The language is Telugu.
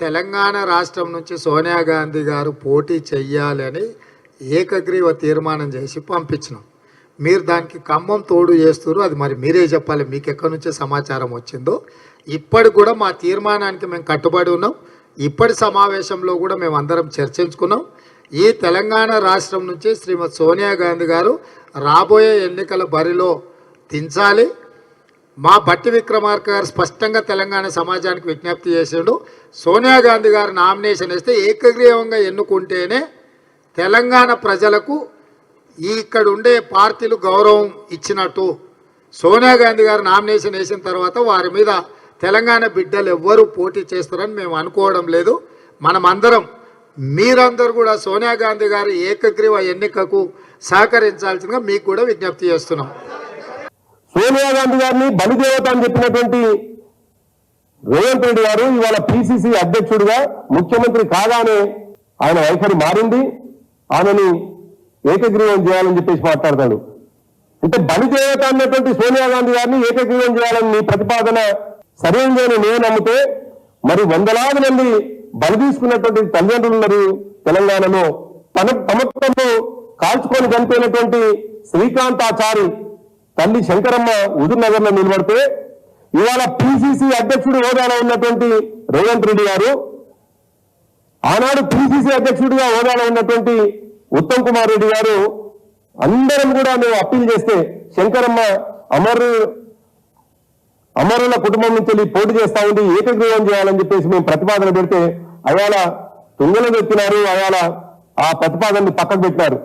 తెలంగాణ రాష్ట్రం నుంచి సోనియా గాంధీ గారు పోటీ చెయ్యాలని ఏకగ్రీవ తీర్మానం చేసి పంపించినాం. మీరు దానికి ఖమ్మం తోడు చేస్తారు. అది మరి మీరే చెప్పాలి, మీకు ఎక్కడి నుంచే సమాచారం వచ్చిందో. ఇప్పటి కూడా మా తీర్మానానికి మేము కట్టుబడి ఉన్నాం. ఇప్పటి సమావేశంలో కూడా మేము అందరం చర్చించుకున్నాం. ఈ తెలంగాణ రాష్ట్రం నుంచి శ్రీమతి సోనియా గాంధీ గారు రాబోయే ఎన్నికల బరిలో దించాలి. మా భట్టి విక్రమార్క గారు స్పష్టంగా తెలంగాణ సమాజానికి విజ్ఞప్తి చేసాడు. సోనియా గాంధీ గారు నామినేషన్ వేస్తే ఏకగ్రీవంగా ఎన్నుకుంటేనే తెలంగాణ ప్రజలకు ఇక్కడ ఉండే పార్టీలు గౌరవం ఇచ్చినట్టు. సోనియా గాంధీ గారు నామినేషన్ వేసిన తర్వాత వారి మీద తెలంగాణ బిడ్డలు ఎవ్వరూ పోటీ చేస్తారని మేము అనుకోవడం లేదు. మనమందరం మీరందరూ కూడా సోనియా గాంధీ గారి ఏకగ్రీవ ఎన్నికకు సహకరించాల్సిందిగా మీకు కూడా విజ్ఞప్తి చేస్తున్నాం. సోనియా గాంధీ గారిని బలిదేవత అని చెప్పినటువంటి రేవంత్ రెడ్డి గారు ఇవాళ పిసిసి అధ్యక్షుడిగా ముఖ్యమంత్రి కాగానే ఆయన వైఖరి మారింది. ఆమెని ఏకగ్రీవం చేయాలని చెప్పేసి మాట్లాడతాడు. అంటే బలిదేవత అన్నటువంటి సోనియా గాంధీ గారిని ఏకగ్రీవం చేయాలని నీ ప్రతిపాదన సరైనదని నేను నమ్మితే, మరి వందలాది మంది బలి తీసుకున్నటువంటి తల్లిదండ్రులు ఉన్నారు తెలంగాణలో. తమతో కాల్చుకొని చనిపోయినటువంటి శ్రీకాంతాచారి తల్లి శంకరమ్మ హుజూర్నగర్ లో నిలబడితే, ఇవాళ పిసిసి అధ్యక్షుడు హోదాలో ఉన్నటువంటి రేవంత్ రెడ్డి గారు, ఆనాడు పిసిసి అధ్యక్షుడిగా హోదాలో ఉన్నటువంటి ఉత్తమ్ కుమార్ రెడ్డి గారు అందరం కూడా మేము అప్పీల్ చేస్తే శంకరమ్మ అమరుల కుటుంబం నుంచి పోటీ చేస్తా ఉంది, ఏకగ్రీవం చేయాలని చెప్పేసి మేము ప్రతిపాదన పెడితే అయాల తుంగలో పెట్టినారు, అయాల ఆ ప్రతిపాదనని పక్కకు పెట్టినారు.